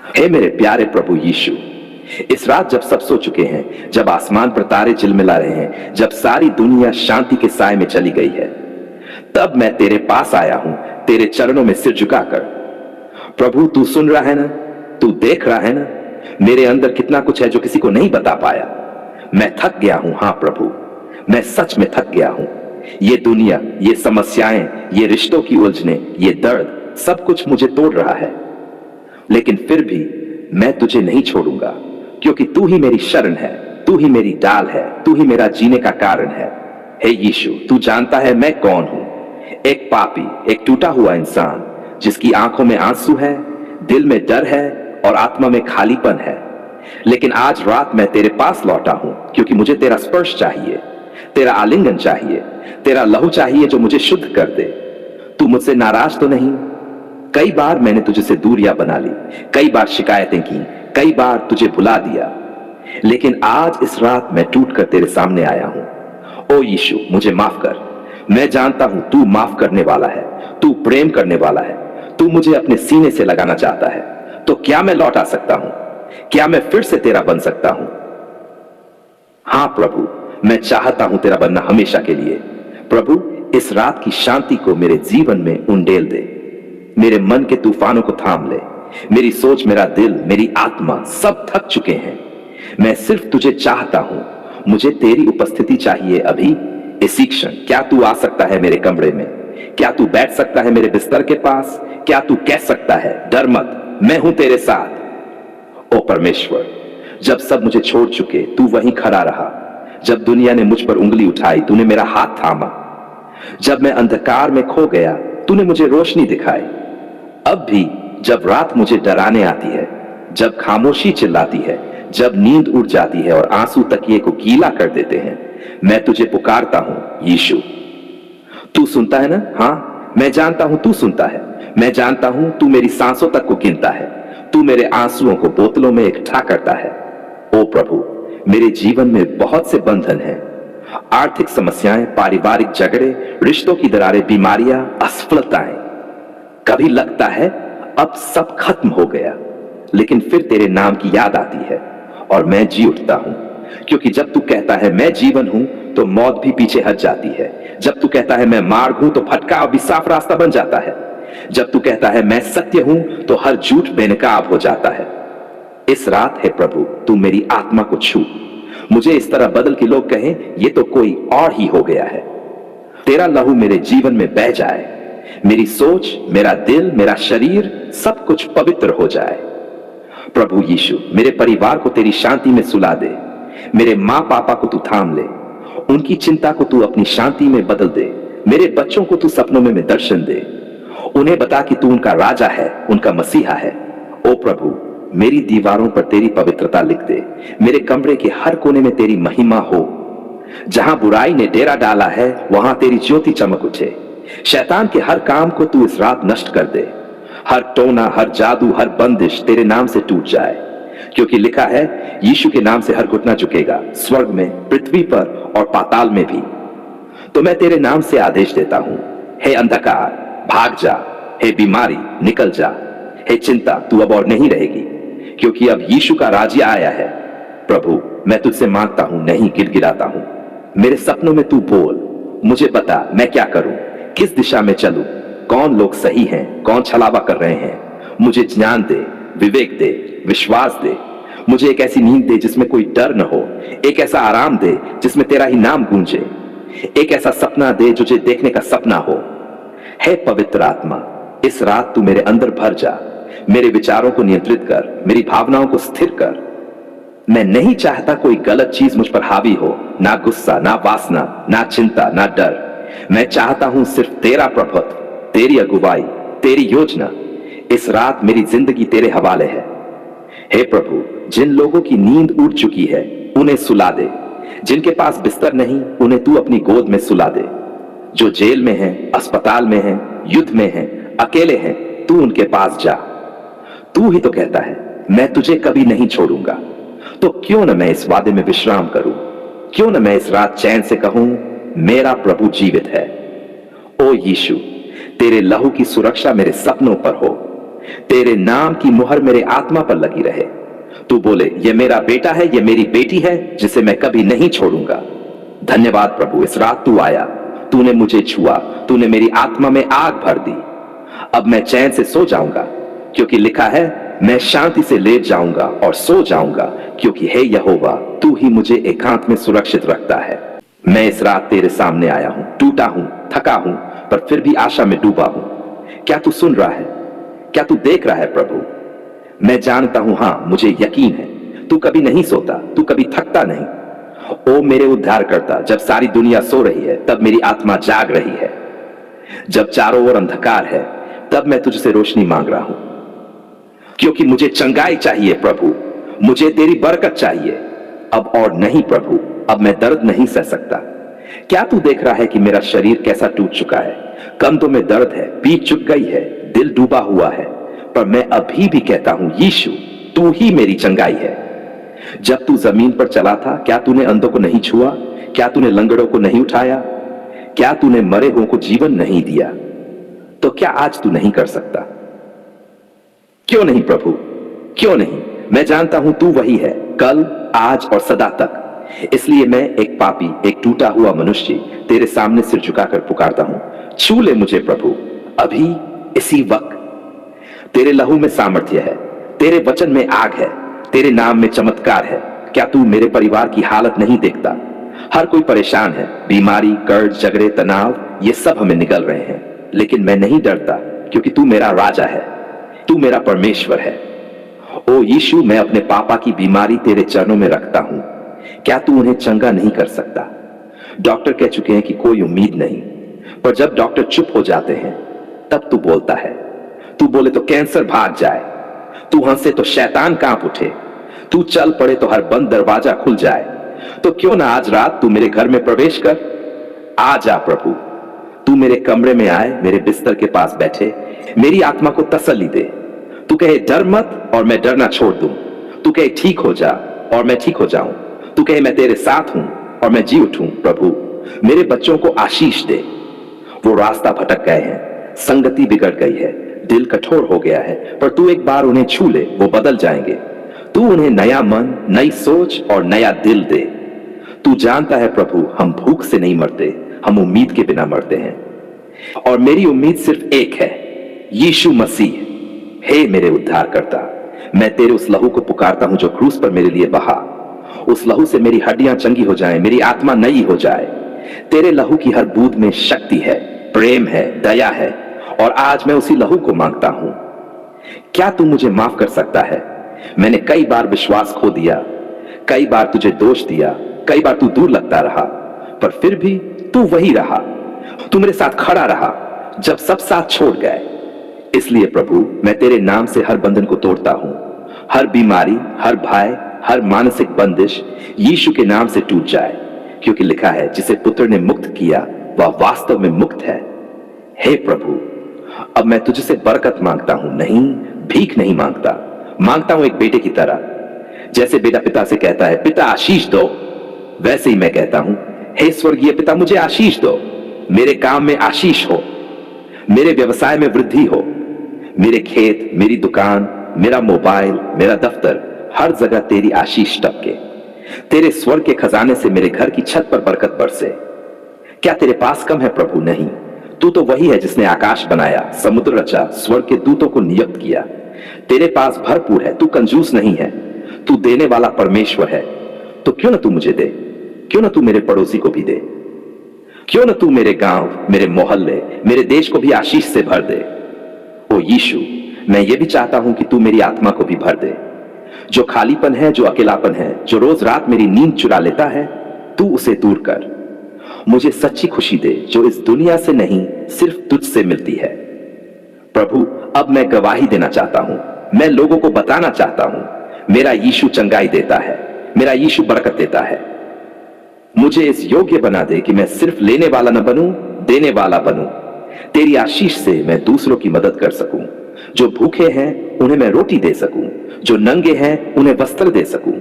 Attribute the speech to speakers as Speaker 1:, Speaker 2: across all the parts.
Speaker 1: हे मेरे प्यारे प्रभु यीशु, इस रात जब सब सो चुके हैं, जब आसमान पर तारे झिलमिला रहे हैं, जब सारी दुनिया शांति के साए में चली गई है, तब मैं तेरे पास आया हूं, तेरे चरणों में सिर झुकाकर। प्रभु, तू सुन रहा है ना? तू देख रहा है ना मेरे अंदर कितना कुछ है जो किसी को नहीं बता पाया। मैं थक गया हूं। हाँ प्रभु, मैं सच में थक गया हूं। ये दुनिया, ये समस्याएं, ये रिश्तों की उलझने, ये दर्द, सब कुछ मुझे तोड़ रहा है। लेकिन फिर भी मैं तुझे नहीं छोड़ूंगा, क्योंकि तू ही मेरी शरण है, तू ही मेरी डाल है, तू ही मेरा जीने का कारण है। हे यीशु, तू जानता है मैं कौन हूं। एक पापी, एक टूटा हुआ इंसान, जिसकी आंखों में आंसू है, दिल में डर है और आत्मा में खालीपन है। लेकिन आज रात मैं तेरे पास लौटा हूं, क्योंकि मुझे तेरा स्पर्श चाहिए, तेरा आलिंगन चाहिए, तेरा लहू चाहिए जो मुझे शुद्ध कर दे। तू मुझसे नाराज तो नहीं? कई बार मैंने तुझे से दूरियां बना ली, कई बार शिकायतें की, कई बार तुझे भुला दिया, लेकिन आज इस रात मैं टूटकर तेरे सामने आया हूं। ओ यीशु, मुझे माफ कर। मैं जानता हूं तू माफ करने वाला है, तू प्रेम करने वाला है, तू मुझे अपने सीने से लगाना चाहता है। तो क्या मैं लौट आ सकता हूं? क्या मैं फिर से तेरा बन सकता हूं? हां प्रभु, मैं चाहता हूं तेरा बनना हमेशा के लिए। प्रभु, इस रात की शांति को मेरे जीवन में उंडेल दे, मेरे मन के तूफानों को थाम ले। मेरी सोच, मेरा दिल, मेरी आत्मा सब थक चुके हैं। मैं सिर्फ तुझे चाहता हूं। मुझे तेरी उपस्थिति चाहिए अभी, इसी क्षण। क्या तू आ सकता है मेरे कमरे में? क्या तू बैठ सकता है मेरे बिस्तर के पास? क्या तू कह सकता है, डर मत, मैं हूं तेरे साथ? ओ परमेश्वर, जब सब मुझे छोड़ चुके, तू वहीं खड़ा रहा। जब दुनिया ने मुझ पर उंगली उठाई, तूने मेरा हाथ थामा। जब मैं अंधकार में खो गया, तूने मुझे रोशनी दिखाई। अब भी जब रात मुझे डराने आती है, जब खामोशी चिल्लाती है, जब नींद उड़ जाती है और आंसू तकिए को गीला कर देते हैं, मैं तुझे पुकारता हूं यीशु। तू सुनता है ना? हाँ, मैं जानता हूं तू सुनता है। मैं जानता हूं तू मेरी सांसों तक को गिनता है। तू मेरे आंसुओं को बोतलों में इकट्ठा करता है। ओ प्रभु, मेरे जीवन में बहुत से बंधन हैं, आर्थिक समस्याएं, पारिवारिक झगड़े, रिश्तों की दरारें, बीमारियां, असफलताएं। कभी लगता है अब सब खत्म हो गया, लेकिन फिर तेरे नाम की याद आती है और मैं जी उठता हूं, क्योंकि जब तू कहता है मैं जीवन हूं, तो मौत भी पीछे हट जाती है। जब तू कहता है मैं मार्ग हूं, तो भटकाव भी साफ रास्ता बन जाता है। जब तू कहता है मैं सत्य हूं, तो हर झूठ बेनकाब हो जाता है। इस रात है प्रभु, तू मेरी आत्मा को छू। मुझे इस तरह बदल के लोग कहें ये तो कोई और ही हो गया है। तेरा लहू मेरे जीवन में बह जाए, मेरी सोच, मेरा दिल, मेरा शरीर, सब कुछ पवित्र हो जाए। प्रभु यीशु, मेरे परिवार को तेरी शांति में सुला दे। मेरे माँ पापा को तू थाम ले, उनकी चिंता को तू अपनी शांति में बदल दे। मेरे बच्चों को तू सपनों में दर्शन दे, उन्हें बता कि तू उनका राजा है, उनका मसीहा है। ओ प्रभु, मेरी दीवारों पर तेरी पवित्रता लिख दे। मेरे कमरे के हर कोने में तेरी महिमा हो। जहां बुराई ने डेरा डाला है, वहां तेरी ज्योति चमक उठे। शैतान के हर काम को तू इस रात नष्ट कर दे। हर टोना, हर जादू, हर बंदिश तेरे नाम से टूट जाए, क्योंकि लिखा है यीशु के नाम से हर घुटना झुकेगा, स्वर्ग में, पृथ्वी पर और पाताल में भी। तो मैं तेरे नाम से आदेश देता हूं, हे अंधकार भाग जा, हे बीमारी निकल जा, हे चिंता तू अब और नहीं रहेगी, क्योंकि अब यीशु का राज्य आया है। प्रभु, मैं तुझसे मांगता हूं, नहीं गिड़गिड़ाता हूं। मेरे सपनों में तू बोल, मुझे बता मैं क्या करूं, किस दिशा में चलूं, कौन लोग सही हैं, कौन छलावा कर रहे हैं। मुझे ज्ञान दे, विवेक दे, विश्वास दे। मुझे एक ऐसी नींद दे जिसमें कोई डर न हो, एक ऐसा आराम दे जिसमें तेरा ही नाम गूंजे, एक ऐसा सपना दे जो तुझे देखने का सपना हो। हे पवित्र आत्मा, इस रात तू मेरे अंदर भर जा, मेरे विचारों को नियंत्रित कर, मेरी भावनाओं को स्थिर कर। मैं नहीं चाहता कोई गलत चीज मुझ पर हावी हो, ना गुस्सा, ना वासना, ना चिंता, ना डर। मैं चाहता हूं सिर्फ तेरा प्रभुत्व, तेरी अगुवाई, तेरी योजना। इस रात मेरी जिंदगी तेरे हवाले है। हे प्रभु, जिन लोगों की नींद उड़ चुकी है उन्हें सुला दे, जिनके पास बिस्तर नहीं उन्हें तू अपनी गोद में सुला दे। जो जेल में हैं, अस्पताल में हैं, युद्ध में हैं, अकेले हैं, तू उनके पास जा। तू ही तो कहता है मैं तुझे कभी नहीं छोड़ूंगा। तो क्यों न मैं इस वादे में विश्राम करूं, क्यों न मैं इस रात चैन से कहूं मेरा प्रभु जीवित है। ओ यीशु, तेरे लहू की सुरक्षा मेरे सपनों पर हो। तेरे नाम की मुहर मेरे आत्मा पर लगी रहे। तू बोले, ये मेरा बेटा है, ये मेरी बेटी है, जिसे मैं कभी नहीं छोड़ूंगा। धन्यवाद प्रभु, इस रात तू आया, तूने मुझे छुआ, तूने मेरी आत्मा में आग भर दी। अब मैं चैन से सो जाऊंगा, क्योंकि लिखा है, मैं शांति से लेट जाऊंगा और सो जाऊंगा, क्योंकि हे यहोवा, तू ही मुझे एकांत में सुरक्षित रखता है। मैं इस रात तेरे सामने आया हूं, टूटा हूं, थका हूं, पर फिर भी आशा में डूबा हूं। क्या तू सुन रहा है? क्या तू देख रहा है प्रभु? मैं जानता हूं, हां, मुझे यकीन है, तू कभी नहीं सोता, तू कभी थकता नहीं। ओ मेरे उद्धारकर्ता, जब सारी दुनिया सो रही है तब मेरी आत्मा जाग रही है। जब चारों ओर अंधकार है तब मैं तुझसे रोशनी मांग रहा हूं, क्योंकि मुझे चंगाई चाहिए प्रभु, मुझे तेरी बरकत चाहिए। अब और नहीं प्रभु, अब मैं दर्द नहीं सह सकता। क्या तू देख रहा है कि मेरा शरीर कैसा टूट चुका है? कंधों में दर्द है, पीठ चुक गई है, दिल डूबा हुआ है, पर मैं अभी भी कहता हूं, यीशु, तू ही मेरी चंगाई है। जब तू जमीन पर चला था, क्या तूने अंधों को नहीं छुआ? क्या तूने लंगड़ों को नहीं उठाया? क्या तूने मरे हुओं को जीवन नहीं दिया? तो क्या आज तू नहीं कर सकता? क्यों नहीं प्रभु, क्यों नहीं? मैं जानता हूं तू वही है, कल, आज और सदा तक। इसलिए मैं एक पापी, एक टूटा हुआ मनुष्य तेरे सामने सिर झुकाकर पुकारता हूं, छू ले मुझे प्रभु, अभी, इसी वक्त। तेरे लहू में सामर्थ्य है, तेरे वचन में आग है, तेरे नाम में चमत्कार है। क्या तू मेरे परिवार की हालत नहीं देखता? हर कोई परेशान है, बीमारी, कर्ज, झगड़े, तनाव, ये सब हमें निगल रहे हैं, लेकिन मैं नहीं डरता, क्योंकि तू मेरा राजा है, तू मेरा परमेश्वर है। ओ यीशु, मैं अपने पापा की बीमारी तेरे चरणों में रखता हूं। क्या तू उन्हें चंगा नहीं कर सकता? डॉक्टर कह चुके हैं कि कोई उम्मीद नहीं, पर जब डॉक्टर चुप हो जाते हैं तब तू बोलता है। तू बोले तो कैंसर भाग जाए, तू हंसे तो शैतान कांप उठे, तू चल पड़े तो हर बंद दरवाजा खुल जाए। तो क्यों ना आज रात तू मेरे घर में प्रवेश कर? आ जा प्रभु, तू मेरे कमरे में आए, मेरे बिस्तर के पास बैठे, मेरी आत्मा को तसल्ली दे। तू कहे डर मत और मैं डरना छोड़ दूं। तू कहे ठीक हो जा और मैं ठीक हो जाऊं। तू कहे मैं तेरे साथ हूं और मैं जी उठूं। प्रभु, मेरे बच्चों को आशीष दे। वो रास्ता भटक गए हैं, संगति बिगड़ गई है, दिल कठोर हो गया है, पर तू एक बार उन्हें छू ले, वो बदल जाएंगे। तू उन्हें नया मन, नई सोच और नया दिल दे। तू जानता है प्रभु, हम भूख से नहीं मरते, हम उम्मीद के बिना मरते हैं, और मेरी उम्मीद सिर्फ एक है, यीशु मसीह। हे मेरे उद्धारकर्ता, मैं तेरे उस लहू को पुकारता हूं जो क्रूस पर मेरे लिए बहा। उस लहू से मेरी हड्डियां चंगी हो जाएं, मेरी आत्मा नई हो जाए। तेरे लहू की हर बूंद में शक्ति है, प्रेम है, दया है, और आज मैं उसी लहू को मांगता हूं। क्या तू मुझे माफ कर सकता है? मैंने कई बार विश्वास खो दिया, कई बार तुझे दोष दिया, कई बार तू दूर लगता रहा, पर फिर भी तू वही रहा। तू मेरे साथ खड़ा रहा जब सब साथ छोड़ गए। इसलिए प्रभु, मैं तेरे नाम से हर बंधन को तोड़ता हूं। हर बीमारी, हर भय, हर मानसिक बंदिश यीशु के नाम से टूट जाए, क्योंकि लिखा है, जिसे पुत्र ने मुक्त किया वह वास्तव में मुक्त है। हे प्रभु, अब मैं तुझसे बरकत मांगता हूं, नहीं भीख नहीं मांगता। मांगता हूं एक बेटे की तरह। जैसे बेटा पिता से कहता है, पिता आशीष दो, वैसे ही मैं कहता हूं, हे स्वर्गीय पिता, मुझे आशीष दो। मेरे काम में आशीष हो, मेरे व्यवसाय में वृद्धि हो, मेरे खेत, मेरी दुकान, मेरा मोबाइल, मेरा दफ्तर, हर जगह तेरी आशीष टपके। तेरे स्वर्ग के खजाने से मेरे घर की छत पर बरकत बरसे। क्या तेरे पास कम है प्रभु? नहीं, तू तो वही है जिसने आकाश बनाया, समुद्र रचा, स्वर्ग के दूतों को नियुक्त किया। तेरे पास भरपूर है, तू कंजूस नहीं है, तू देने वाला परमेश्वर है। तो क्यों ना तू मुझे दे, क्यों ना तू मेरे पड़ोसी को भी दे, क्यों ना तू मेरे गांव, मेरे मोहल्ले, मेरे देश को भी आशीष से भर दे। ओ यीशु, मैं ये भी चाहता हूं कि तू मेरी आत्मा को भी भर दे। जो खालीपन है, जो अकेलापन है, जो रोज रात मेरी नींद चुरा लेता है, तू उसे दूर कर। मुझे सच्ची खुशी दे, जो इस दुनिया से नहीं, सिर्फ तुझसे मिलती है। प्रभु, अब मैं गवाही देना चाहता हूं, मैं लोगों को बताना चाहता हूं, मेरा यीशु चंगाई देता है, मेरा यीशु बरकत देता है। मुझे इस योग्य बना दे कि मैं सिर्फ लेने वाला न बनूं, देने वाला बनूं। तेरी आशीष से मैं दूसरों की मदद कर सकूं। जो भूखे हैं उन्हें मैं रोटी दे सकूं, जो नंगे हैं उन्हें वस्त्र दे सकूं,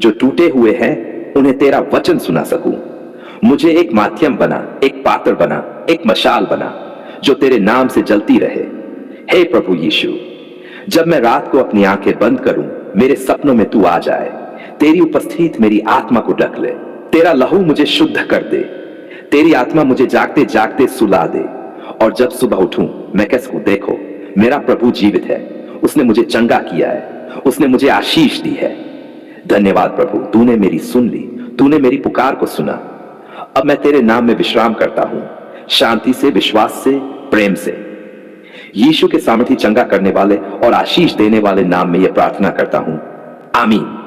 Speaker 1: जो टूटे हुए हैं उन्हें तेरा वचन सुना सकूं। मुझे एक माध्यम बना, एक पात्र बना, एक मशाल बना, जो तेरे नाम से जलती रहे। हे प्रभु यीशु, जब मैं रात को अपनी आंखें बंद करूं, मेरे सपनों में तू आ जाए, तेरी उपस्थिति मेरी आत्मा को ढक ले, तेरा लहू मुझे शुद्ध कर दे, तेरी आत्मा मुझे जागते जागते सुला दे, और जब सुबह उठूं मैं कह सकूं, देखो मेरा प्रभु जीवित है, उसने मुझे चंगा किया है, उसने मुझे आशीष दी है। धन्यवाद प्रभु, तूने मेरी सुन ली, तूने मेरी पुकार को सुना। अब मैं तेरे नाम में विश्राम करता हूं, शांति से, विश्वास से, प्रेम से। यीशु के सामर्थी चंगा करने वाले और आशीष देने वाले नाम में यह प्रार्थना करता हूं, आमीन।